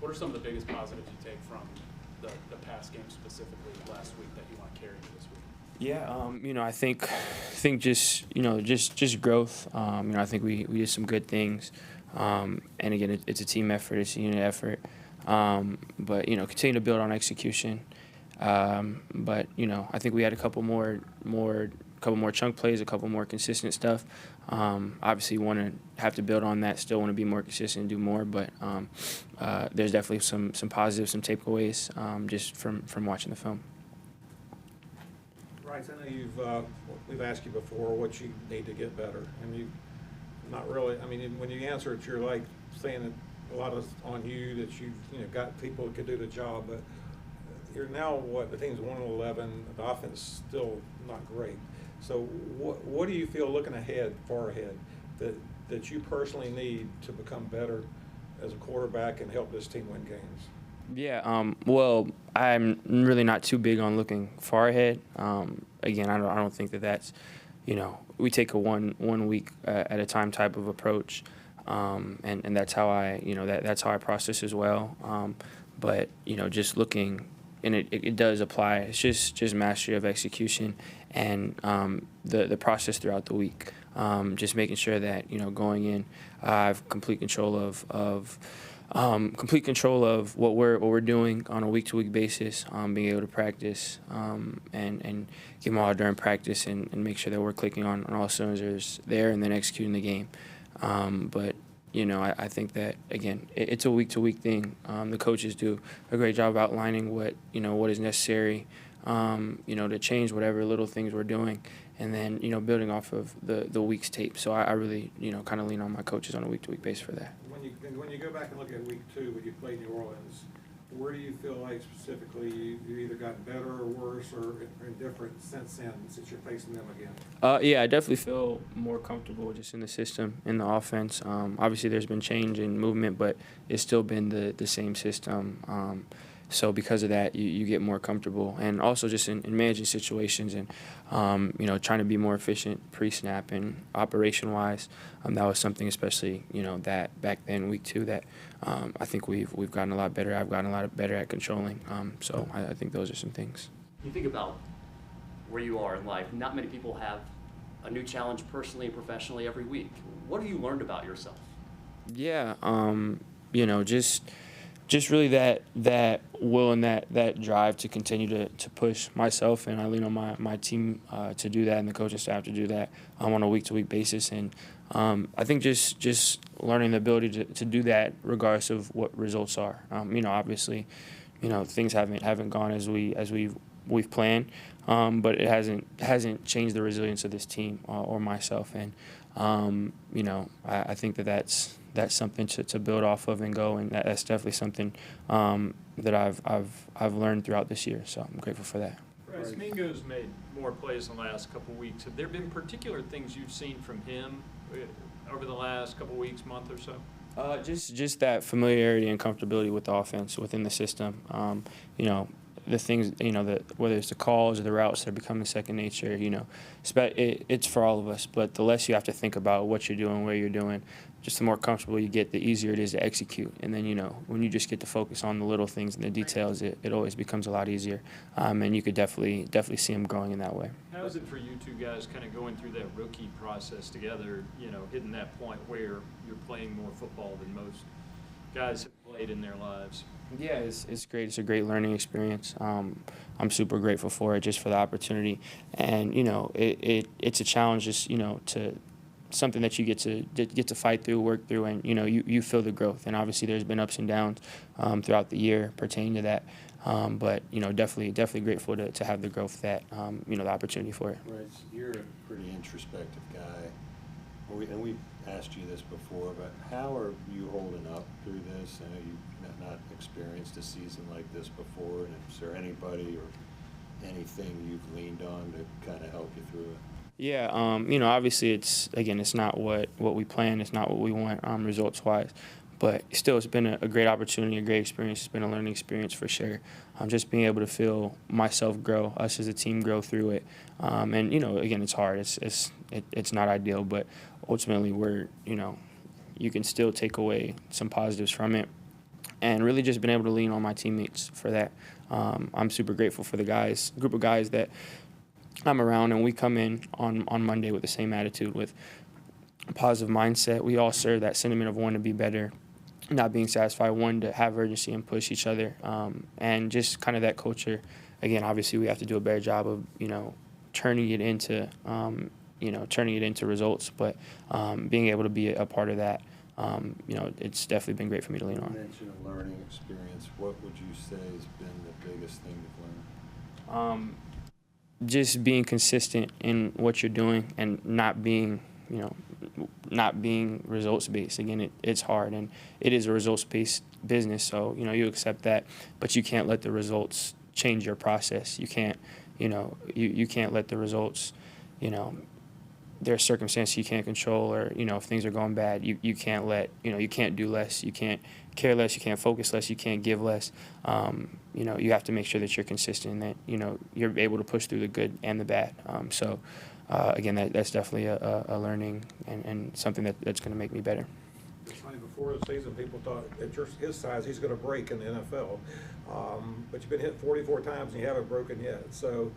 What are some of the biggest positives you take from the pass game specifically last week that you want to carry to this week? Yeah, I think just growth. I think we did some good things, and again, it's a team effort, it's a unit effort. But continue to build on execution. But I think we had a couple more chunk plays, a couple more consistent stuff. Obviously, want to have to build on that. Still want to be more consistent and do more. But there's definitely some positives, some takeaways just from watching the film. Bryce, I know we've asked you before what you need to get better, and you not really. I mean, when you answer it, you're like saying that a lot of it's on you, that you've got people that could do the job, but you're now the team's 1-11. The offense is still not great. So what do you feel looking far ahead, that you personally need to become better as a quarterback and help this team win games? Yeah, well, I'm really not too big on looking far ahead. Again, I don't think that's, we take a one week at a time type of approach, and that's how that's how I process as well. But just looking, and it does apply. It's just mastery of execution and the process throughout the week. Just making sure that going in, I have complete control of what we're doing on a week-to-week basis, being able to practice and give them all during practice and make sure that we're clicking on all cylinders there and then executing the game. But I think that, again, it's a week-to-week thing. The coaches do a great job outlining what is necessary, to change whatever little things we're doing, and then, building off of the week's tape. So I really, kind of lean on my coaches on a week-to-week basis for that. When you go back and look at week 2 when you played New Orleans, where do you feel like specifically you either got better or worse or indifferent since you're facing them again? Yeah, I definitely feel more comfortable just in the system, in the offense. Obviously, there's been change in movement, but it's still been the same system. So because of that, you get more comfortable. And also just in managing situations and, trying to be more efficient pre-snap and operation-wise. That was something especially, that back then, week 2, that I think we've gotten a lot better. I've gotten a lot better at controlling. So I think those are some things. You think about where you are in life. Not many people have a new challenge personally and professionally every week. What have you learned about yourself? Yeah, just really that will and that drive to continue to push myself, and I lean on my team to do that and the coaching staff to do that on a week-to-week basis. And I think just learning the ability to do that regardless of what results are. Obviously, things haven't gone as we've planned, but it hasn't changed the resilience of this team or myself. And I think that's something to build off of and go, and that's definitely something that I've learned throughout this year. So I'm grateful for that. Bryce, Mingo's made more plays in the last couple of weeks. Have there been particular things you've seen from him over the last couple of weeks, month or so? Just that familiarity and comfortability with the offense within the system. The things, whether it's the calls or the routes that are becoming second nature, it's for all of us. But the less you have to think about what you're doing, where you're doing, just the more comfortable you get, the easier it is to execute. And then, when you just get to focus on the little things and the details, it always becomes a lot easier. And you could definitely see him growing in that way. How is it for you two guys kind of going through that rookie process together, hitting that point where you're playing more football than most guys have played in their lives? Yeah, it's great. It's a great learning experience. I'm super grateful for it, just for the opportunity. And, it's a challenge, just, to something that you get to fight through, work through, and, you feel the growth. And obviously there's been ups and downs throughout the year pertaining to that. But, definitely grateful to have the growth that, the opportunity for it. Right. You're a pretty introspective guy. And we asked you this before, but how are you holding up through this? I know you've not experienced a season like this before, and is there anybody or anything you've leaned on to kind of help you through it? Yeah, obviously it's not what we planned, it's not what we want results-wise, but still it's been a great opportunity, a great experience. It's been a learning experience for sure. Just being able to feel myself grow, us as a team grow through it. And, again, it's hard. It's not ideal, but ultimately you can still take away some positives from it. and really just been able to lean on my teammates for that. I'm super grateful for the group of guys that I'm around, and we come in on Monday with the same attitude, with a positive mindset. We all serve that sentiment of wanting to be better, not being satisfied, wanting to have urgency and push each other, and just kind of that culture. Again, obviously, we have to do a better job of, turning it into, results, but being able to be a part of that, it's definitely been great for me to lean on. You mentioned a learning experience. What would you say has been the biggest thing you've learned? Just being consistent in what you're doing and not being results based. Again, it's hard, and it is a results based business. So you accept that, but you can't let the results change your process. You can't, you can't let the results, there are circumstances you can't control, or if things are going bad, you can't let, you can't do less, you can't care less, you can't focus less, you can't give less. You have to make sure that you're consistent and that you're able to push through the good and the bad. Again, that's definitely a learning and something that's going to make me better. It's funny, before the season, people thought at his size he's going to break in the NFL, but you've been hit 44 times and you haven't broken yet. So,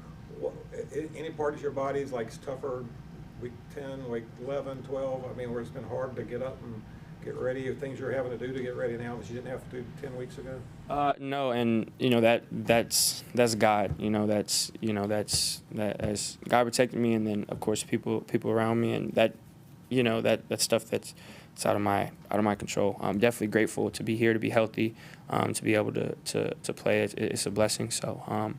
any part of your body is like tougher? Week 10, week 11, 12. I mean, where it's been hard to get up and get ready, things you're having to do to get ready now that you didn't have to do 10 weeks ago? No, and that's God. That's as God protected me, and then of course people around me, and that stuff that's out of my control. I'm definitely grateful to be here, to be healthy, to be able to play. It's a blessing. So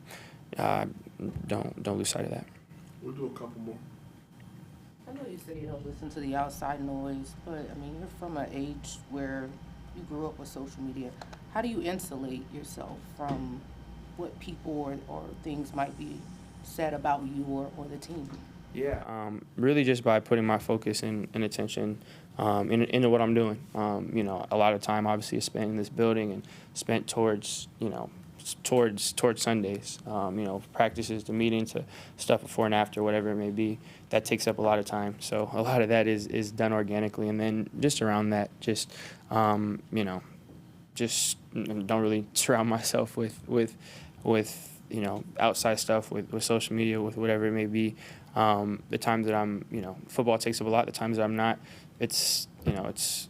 don't lose sight of that. We'll do a couple more. I know you said you don't listen to the outside noise, but I mean, you're from an age where you grew up with social media. How do you insulate yourself from what people or things might be said about you or the team? Yeah, really just by putting my focus and attention into what I'm doing. A lot of time obviously is spent in this building and spent towards Sundays, practices to meetings to stuff before and after, whatever it may be. That takes up a lot of time. So a lot of that is done organically. And then just around that, just don't really surround myself with outside stuff, with social media, with whatever it may be. The times that I'm, football takes up a lot. The times that I'm not, it's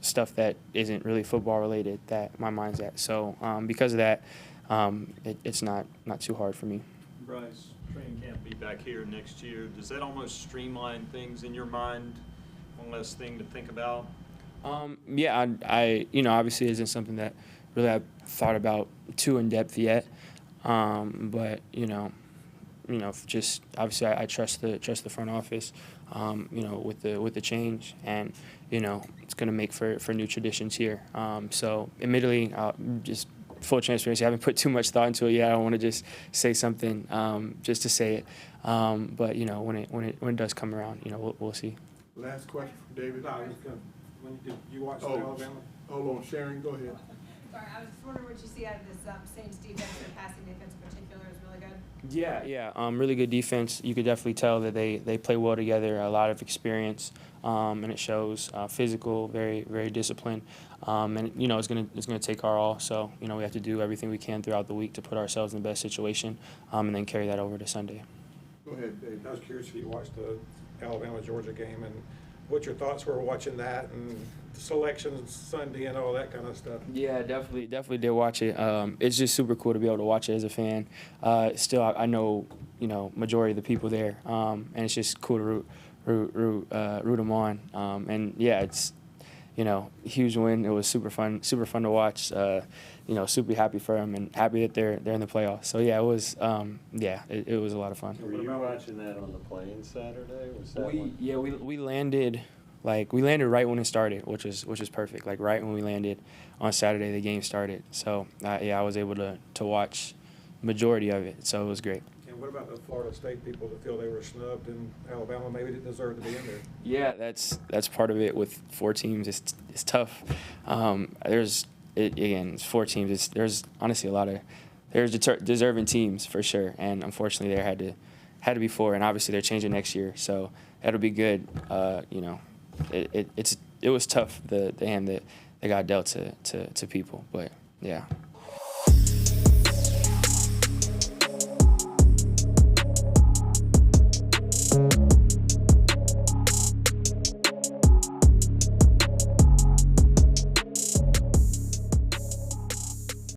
stuff that isn't really football related that my mind's at. So because of that, it's not too hard for me. Bryce, training camp be back here next year. Does that almost streamline things in your mind? One less thing to think about? Yeah, I obviously isn't something that really I've thought about too in depth yet. But just obviously I trust the front office, with the change, and it's going to make for new traditions here. So admittedly, just full transparency, I haven't put too much thought into it yet. I don't want to just say something just to say it. But when it does come around, we'll see. Last question from David. No, when you watched Alabama? Hold on, Sharon, go ahead. Sorry, I was just wondering what you see out of this Saints defense, their passing defense in particular is really good. Yeah. Really good defense. You could definitely tell that they play well together. A lot of experience, and it shows. Physical, very very disciplined, and it's gonna take our all. So we have to do everything we can throughout the week to put ourselves in the best situation, and then carry that over to Sunday. Go ahead, Dave. I was curious if you watched the Alabama-Georgia game and what your thoughts were watching that and the selections Sunday and all that kind of stuff. Yeah, definitely did watch it. It's just super cool to be able to watch it as a fan. Still, I know majority of the people there, and it's just cool to root them on. And yeah, it's huge win. It was super fun to watch. Super happy for them and happy that they're in the playoffs. So yeah, it was it was a lot of fun. Were you watching that on the plane Saturday? Was that We landed right when it started, which was perfect. Like right when we landed on Saturday, the game started. So I was able to watch majority of it. So it was great. And what about the Florida State people that feel they were snubbed and Alabama maybe didn't deserve to be in there? Yeah, that's part of it with 4 teams. It's tough. It's 4 teams. There's honestly there's deserving teams for sure, and unfortunately there had to be 4, and obviously they're changing next year, so that'll be good. It was tough the hand that they got dealt to people, but Yeah.